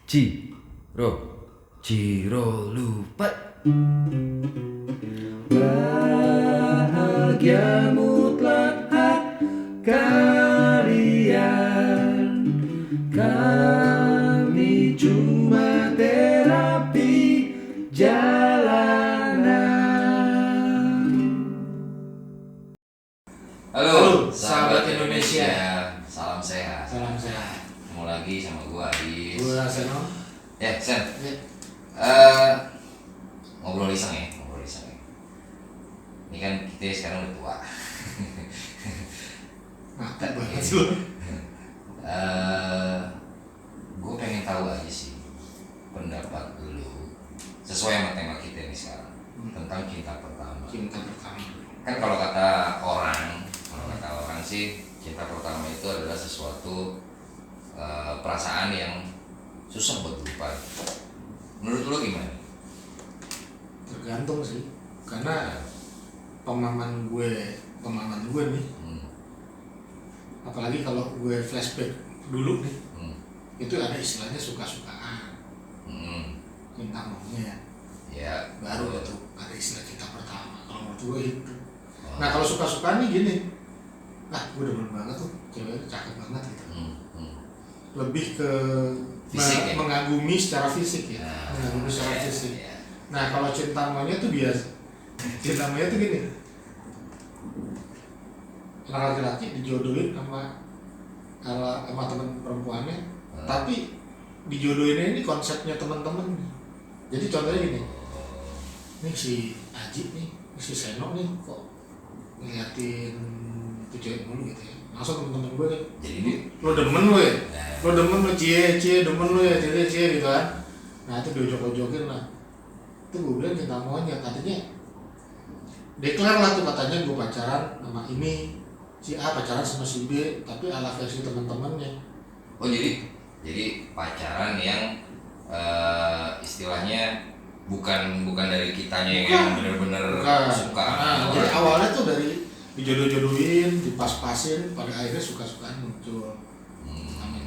Ciro lupa. Bahagia mutlak hak kalian. Kami cuma terapi jalanan. Halo, sahabat Indonesia. Salam sehat. Salam sehat. Ketemu lagi sama gua Adis. Gua Seno. Ya, Sen. Ya. Ngobrol iseng ya. Ini kan kita sekarang udah tua. Ngakak banget sih lu. Gue pengen tahu aja sih pendapat lu sesuai sama tema kita ini sekarang tentang cinta pertama. Cinta pertama. Kan kalau kata orang sih cinta pertama itu adalah sesuatu perasaan yang susah buat lupa. Menurut lu gimana? Tergantung sih, karena pemahaman gue nih, apalagi kalau gue flashback dulu nih, itu ada istilahnya suka-sukaan, cinta monyet, Ya, baru itu ada istilah cinta pertama. Kalau menurut gue itu. Nah kalau suka-sukaan nih gini, gue demen banget tuh, ceweknya cakep banget gitu. Lebih ke Fisik, ya? mengagumi secara fisik ya, mengagumi secara fisik. Ya. Nah kalau cinta monyet tuh biasa, cinta monyet tuh gini, laki-laki dijodohin sama teman perempuannya, tapi dijodohinnya ini konsepnya teman-teman. Jadi contohnya gini, nih si Aji nih, si Seno nih kok ngeliatin itu cewek mulu gitu ya, langsung temen-temen gue nih, Jadi ini lo demen lo ya, lo demen lo cie demen lo ya cie gitu kan. Nah itu diojok-ojokin lah, itu gue bilang cinta monyet. Artinya deklar lah tuh, katanya gue pacaran sama ini, si A pacaran sama si B, tapi ala versi teman-temannya. Oh jadi pacaran yang istilahnya bukan dari kitanya yang benar-benar suka. Nah, jadi awalnya tuh dari dijodoh-jodohin, dipas-pasin, pada akhirnya suka-sukaan muncul.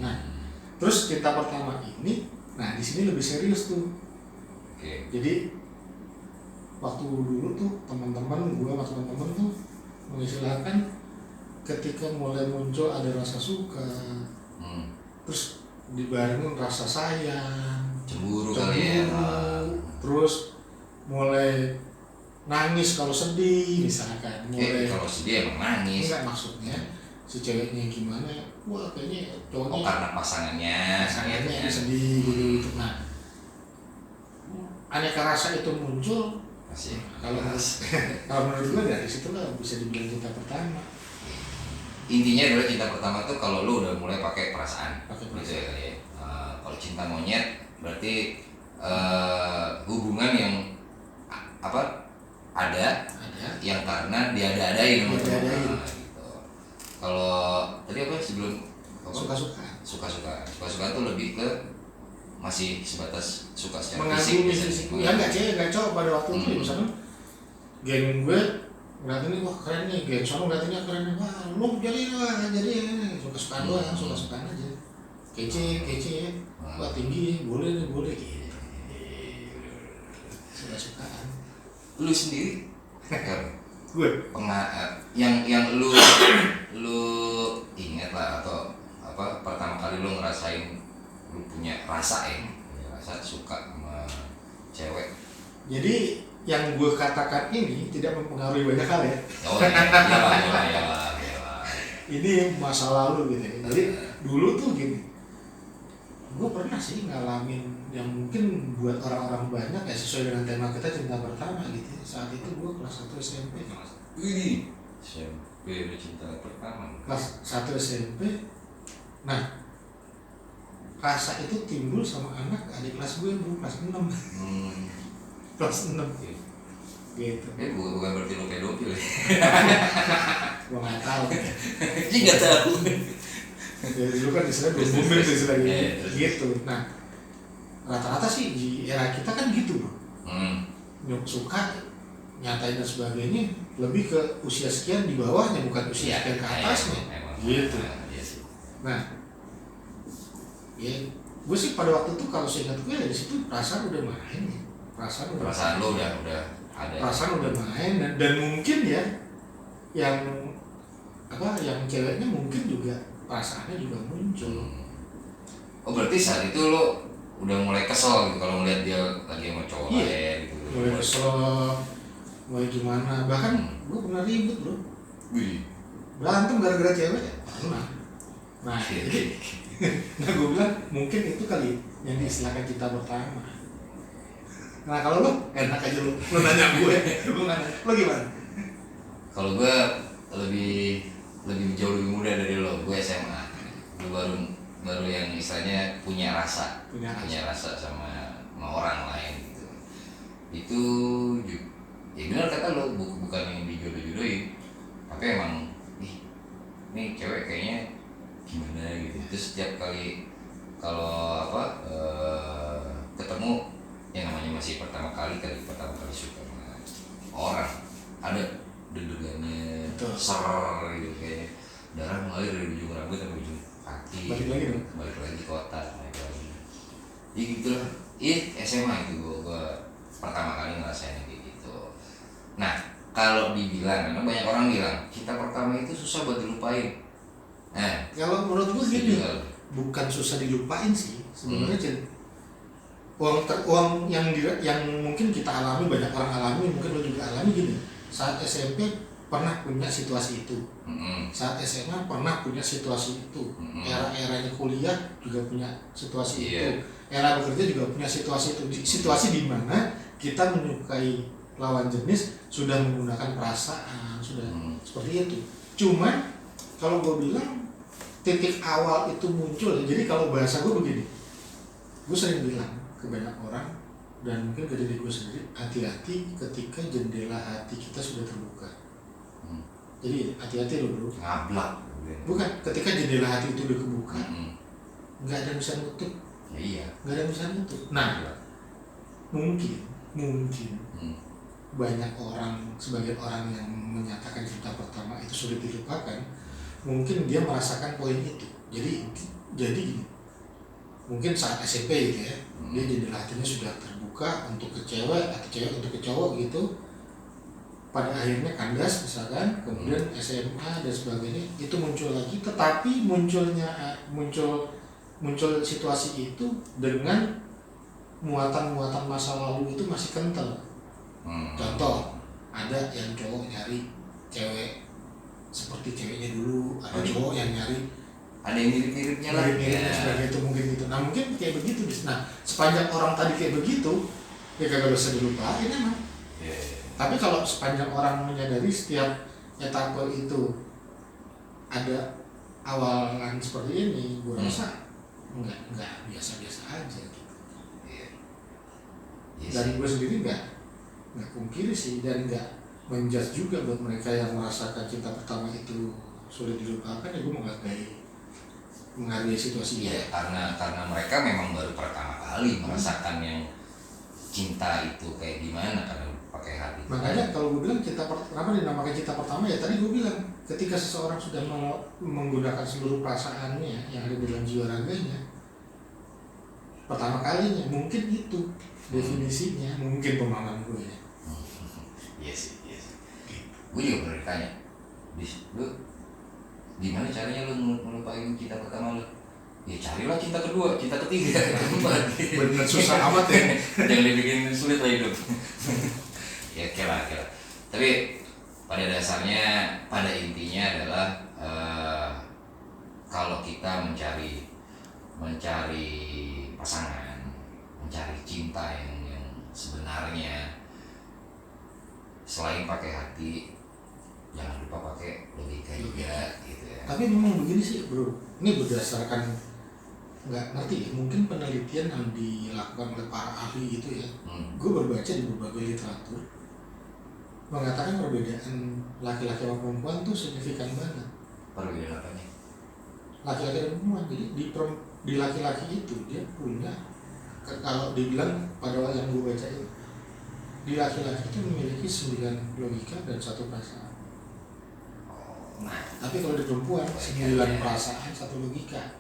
Nah, terus cinta pertama ini, nah di sini lebih serius tuh. Oke. Jadi waktu dulu tuh teman-teman gue sama teman-teman tuh mengistilahkan ketika mulai muncul ada rasa suka, terus dibarengin rasa sayang, Cemburu kali ya. terus mulai nangis kalau sedih misalkan, mulai Kalau sedih emang nangis. enggak, maksudnya si ceweknya gimana, wah kayaknya cowoknya Karena pasangannya yang sedih gitu. Nah aneka rasa itu muncul. Masih. Kalau menurut gue dari situ lah bisa dibilang cinta pertama. Intinya adalah cinta pertama tuh kalau lu udah mulai pakai perasaan. Pakai Gitu ya perasaan. kali ya. Kalau cinta monyet berarti hubungan yang ada yang karena diada-adain. Diada-adain. Gitu. Kalau tadi apa sebelum suka-suka tuh lebih ke masih sebatas suka secara fisik. Mengagumi fisik. Ya nggak cewek nggak cowok pada waktu itu. Misalnya geng gue ngeliatin ini, wah keren nih, geng sono ngeliatinnya keren nih, wah lu jadi suka-sukaan doang, suka-sukaan aja, kece ya, wah tinggi boleh gitu. Suka-sukaan. Lu sendiri Gue yang lu ingat lah, atau pertama kali lu ngerasain lu punya rasa suka sama cewek. jadi yang gue katakan ini tidak mempengaruhi banyak hal ya. Oh iyalah. Ini masa lalu gitu ya. Jadi dulu tuh gini, gue pernah sih ngalamin yang mungkin buat orang-orang banyak ya, sesuai dengan tema kita cinta pertama gitu ya. Saat itu gue kelas 1 SMP. Wih, SMP udah cinta pertama. Kelas 1 SMP. Nah, rasa itu timbul sama anak adik kelas gue, kelas 6. Kelas 6 gitu. Bukan berarti lu pedofil ya? Gue nggak tahu. Nggak tahu. Dari dulu kan istilah booming tuh istilahnya gitu. Nah, rata-rata sih di era kita kan gitu bro. Suka nyatain dan sebagainya lebih ke usia sekian di bawahnya, bukan usia sekian ke atasnya. Gitu. Nah, ya gue sih pada waktu itu kalau seingat gue ya di situ perasaan udah main ya. Perasaan lo udah ada. Perasaan udah main dan mungkin ya yang yang ceweknya mungkin juga perasaannya juga muncul. Oh berarti saat itu lo udah mulai kesel gitu kalau ngeliat dia lagi sama cowok lain gitu. Mulai kesel, mulai gimana, bahkan gue pernah ribut bro. Wih. Berantem gara-gara cewek ya? Pernah. Nah jadi nah gue bilang mungkin itu kali yang diistilahkan cinta pertama. Nah kalau lo enak aja lo nanya gue nanya lo gimana? Kalau gue lebih jauh lebih muda dari lo. Gue SMA. Lo baru yang istilahnya punya rasa sama orang lain gitu. Itu ya benar kata lo, bukan yang dijodoh-jodohin, tapi emang ini cewek kayaknya gimana gitu. Terus setiap kali kalau ketemu yang namanya masih pertama kali suka sama orang, ada deg-degannya, ser gitu, kayaknya darah mengalir dari ujung rambut sampai ujung kaki, balik lagi ke otak, naik lagi. Ya gitulah. SMA itu gue pertama kali ngerasain kayak gitu. Nah kalau dibilang, memang banyak orang bilang cinta pertama itu susah buat dilupain. Kalau menurut gue gini, bukan susah dilupain sih sebenarnya. Uang yang mungkin kita alami, banyak orang alami, mungkin lo juga alami gini. Saat SMP pernah punya situasi itu, saat SMA pernah punya situasi itu, era-eranya kuliah juga punya situasi itu, era bekerja juga punya situasi itu. Situasi di mana kita menyukai lawan jenis sudah menggunakan perasaan, sudah seperti itu. Cuman kalau gue bilang titik awal itu muncul, jadi kalau bahasa gue begini, gue sering bilang ke banyak orang dan mungkin ke diri gue sendiri, hati-hati ketika jendela hati kita sudah terbuka. Jadi hati-hati loh bro. Ngablak. Bukan, ketika jendela hati itu udah kebuka, nggak ada yang bisa nutup. Ya, iya. Nggak ada yang bisa nutup. Nah, mungkin banyak orang, sebagian orang yang menyatakan cinta pertama itu sulit dilupakan, mungkin dia merasakan poin itu. Jadi gini, mungkin saat SMP gitu ya, dia jendela hatinya sudah terbuka untuk ke cewek atau cewek untuk ke cowok gitu, pada akhirnya kandas misalkan, kemudian SMA dan sebagainya itu muncul lagi, tetapi muncul situasi itu dengan muatan masa lalu itu masih kental. Contoh, ada yang cowok nyari cewek seperti ceweknya dulu, ada cowok yang nyari ada yang mirip-miripnya lah, sebagai itu mungkin gitu. Nah mungkin kayak begitu. Nah sepanjang orang tadi kayak begitu, ya kagak bisa dilupain emang. Tapi kalau sepanjang orang menyadari setiap etape itu ada awalan seperti ini, gue rasa nggak biasa-biasa aja gitu. Dan gue sendiri nggak pungkiri sih, dan nggak menjudge juga buat mereka yang merasakan cinta pertama itu sulit dilupakan, ya gue menghargai situasi. Iya, karena mereka memang baru pertama kali merasakan yang cinta itu kayak gimana, karena pakai hati. Makanya kalau gue bilang kenapa dinamakan cinta pertama, ya tadi gue bilang ketika seseorang sudah menggunakan seluruh perasaannya yang ada dalam jiwa raganya pertama kalinya, mungkin itu definisinya, mungkin pemahaman gue ya. Iya sih. Gue juga pernah ditanya, lu gimana caranya lu melupain cinta pertama lu? Ya carilah cinta kedua, cinta ketiga, keempat. Bener susah amat ya. Jangan dibikin sulit lah hidup. Ya kira. Tapi pada dasarnya, pada intinya adalah kalau kita mencari pasangan, mencari cinta yang sebenarnya, selain pakai hati, jangan lupa pakai logika juga gitu ya. Tapi memang begini sih bro, ini berdasarkan nggak ngerti ya, mungkin penelitian yang dilakukan oleh para ahli gitu ya. Gue berbaca di berbagai literatur mengatakan perbedaan laki-laki sama perempuan tuh signifikan banget. Perbedaan apa nih? Laki-laki dan perempuan, jadi di laki-laki itu dia punya, kalau dibilang pada yang gue baca itu, di laki-laki itu memiliki 9 logika dan 1 perasaan. Nah, tapi kalau di perempuan 9 perasaan 1 logika.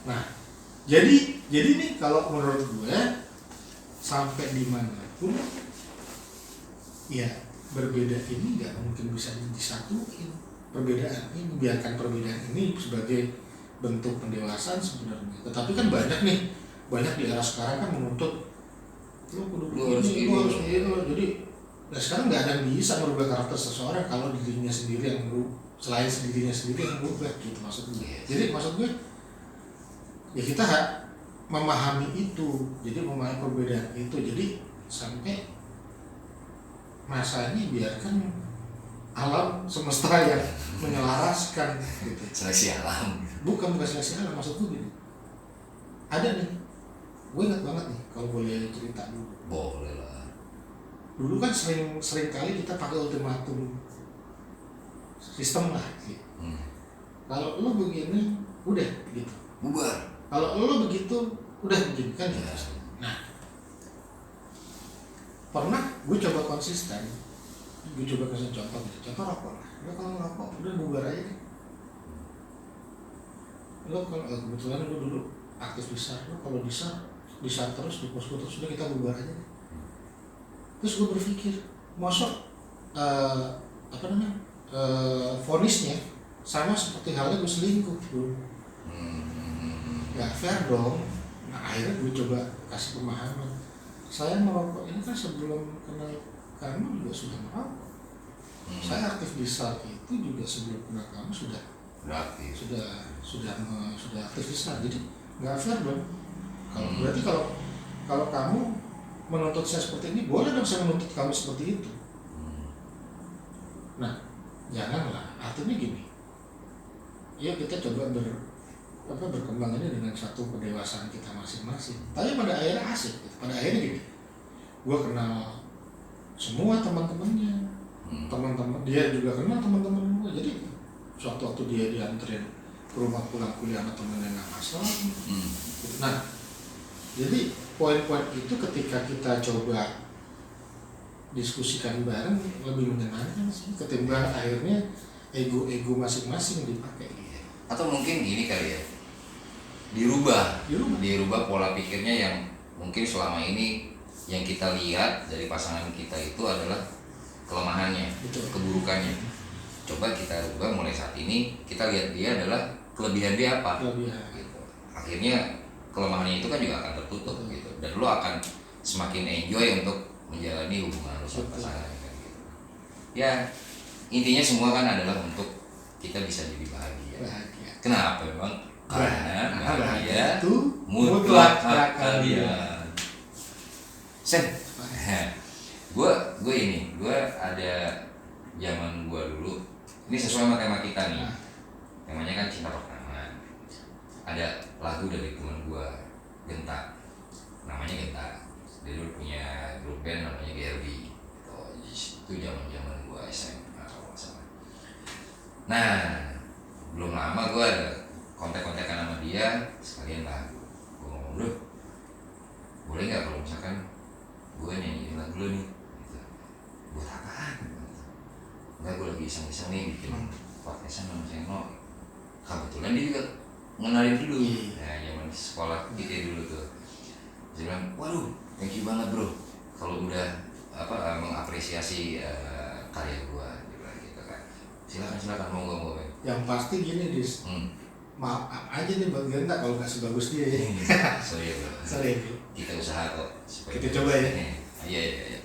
Nah, Jadi nih kalau menurut gue sampai di mana pun ya berbeda ini nggak mungkin bisa disatuin. Perbedaan ini, biarkan perbedaan ini sebagai bentuk pendewasaan sebenarnya. Tetapi kan banyak di era sekarang kan menuntut lu harus ini. Jadi sekarang nggak ada yang bisa merubah karakter seseorang kalau dirinya sendiri yang selain dirinya sendiri yang berubah gitu maksud gue. Jadi maksud gue ya kita memahami itu, jadi memahami perbedaan itu, jadi sampai masanya biarkan alam semesta yang menyelaraskan gitu. Seleksi alam. Bukan seleksi alam, maksud gue gini. Ada nih, gue ingat banget nih kalau boleh cerita dulu. Boleh lah. Dulu kan sering kali kita pakai ultimatum sistem lah gitu. Kalau lo begini udah gitu. Bubar. Kalau lo begitu udah begini kan gitu. Nah, pernah gue coba konsisten. Gue coba kasih contoh rokok lah. Lo kalau ngerokok udah bubar aja deh. Lo kalau kebetulan lo dulu aktif besar, lo kalau besar terus di posko terus udah kita bubar aja deh. Terus gue berpikir, mosok vonisnya sama seperti halnya gue selingkuh bro. Gak fair dong. Nah akhirnya gue coba kasih pemahaman. Saya merokok ini kan sebelum kenal kamu juga sudah merokok. Saya aktif besar itu juga sebelum kenal kamu sudah aktif besar. Jadi nggak fair dong. Berarti kalau kamu menuntut saya seperti ini, boleh dong saya menuntut kamu seperti itu. Nah, janganlah. Artinya gini. Ya kita coba berkembang ini dengan satu pendewasaan kita masing-masing. Tapi pada akhirnya asik. Pada akhirnya gini. Gue kenal semua teman-temannya. Teman-teman dia juga kenal teman-teman gue. Jadi suatu waktu dia dianterin ke rumah pulang kuliah sama temennya nggak masalah. Nah, jadi poin-poin itu ketika kita coba diskusikan bareng lebih menyenangkan sih ketimbang akhirnya ego masing-masing dipakai. Atau mungkin gini kali ya, dirubah pola pikirnya yang mungkin selama ini yang kita lihat dari pasangan kita itu adalah kelemahannya, keburukannya. Coba kita rubah mulai saat ini, kita lihat dia adalah kelebihan dia apa. Gitu. Akhirnya kelemahannya itu kan juga akan tertutup gitu, dan lo akan semakin enjoy untuk menjalani hubungan lo sama pasangan kan, gitu. Ya intinya semua kan adalah untuk kita bisa jadi bahagia. Kenapa memang? Karena bahagia itu mutlak hak kalian. Sen, gue ada zaman gue dulu. Ini sesuai sama tema kita nih. Temanya kan cinta pertama. Ada lagu dari teman gue, Genta. Namanya Genta. Dia dulu punya grup band namanya GRB. Itu zaman gue SMA kalau nggak salah. Nah, belum lama gue ada kontak-kontakan sama dia sekalian lagu. Gue ngomong, bro, boleh nggak kalau misalkan gue nyanyiin lagu lo nih? Gitu. Buat apaan? Enggak, gue lagi iseng-iseng nih bikin podcastan sama Seno. Kebetulan dia juga ngenalin dulu. Nah, zaman sekolah kita dulu tuh. Dia bilang, waduh, thank you banget bro. Kalau udah mengapresiasi karya gue, dia bilang gitu kan. Silakan monggo. Yang pasti gini Dis. Maaf aja nih Bang Genta kalau nggak sebagus dia ya. Sorry bro. Kita usaha kok. Kita coba ya. Iya.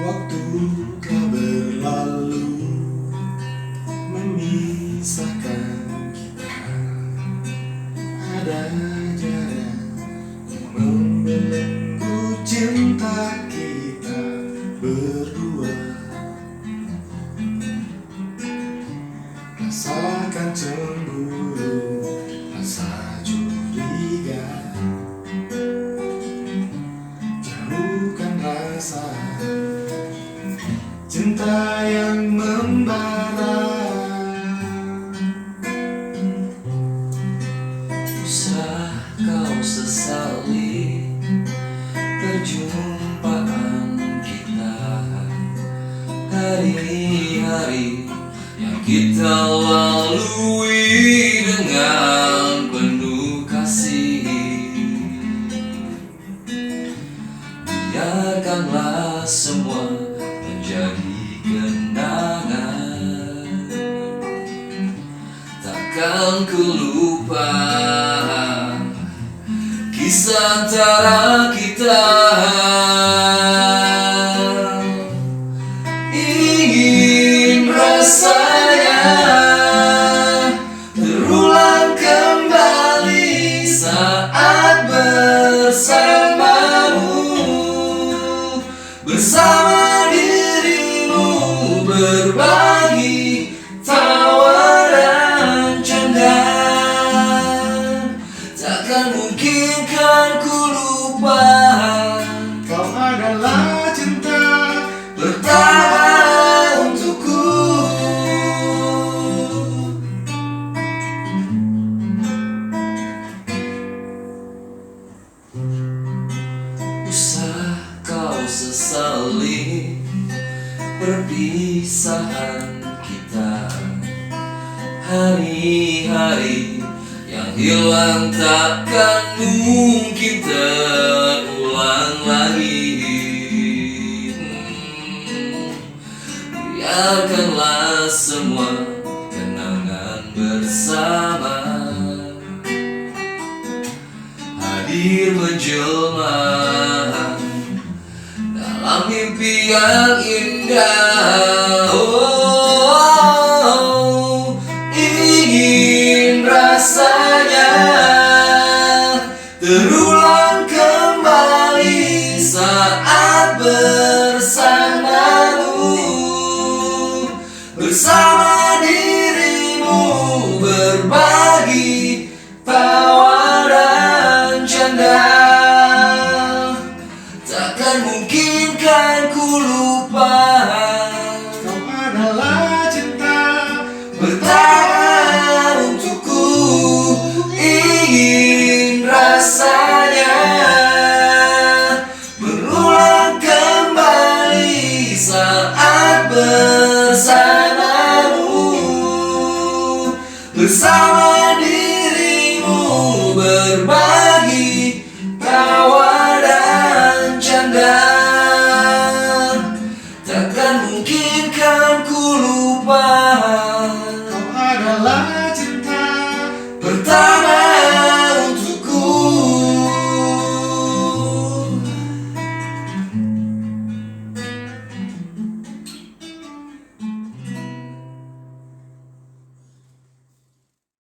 Waktu telah berlalu memisahkan kita, ada jarak yang membelenggu cinta kita berdua. Rasakan cemburu, rasa curiga, jauhkan rasa cinta yang membara. hari yang kita lalui dengan penuh kasih. Biarkanlah semua menjadi kenangan, takkan ku lupa kisah antara kita. Ingin rasanya terulang kembali saat bersamamu, bersama dirimu, berbagi tawa dan canda. Takkan mungkin kan ku lupa, Kau adalah cinta pertama untukku. Usah kau sesali perpisahan kita, hari-hari yang hilang takkan mungkin terulang lagi. Biarkanlah semua kenangan bersama hadir menjelma dalam mimpi yang indah. Oh, ingin rasanya terulang kembali saat bersamamu, bersama dirimu, berbagi tawa dan canda. Takkan mungkin kan ku lupa, Kau adalah cinta pertama untukku. Ingin rasanya berulang kembali saat bersamamu, bersama dirimu, berbagi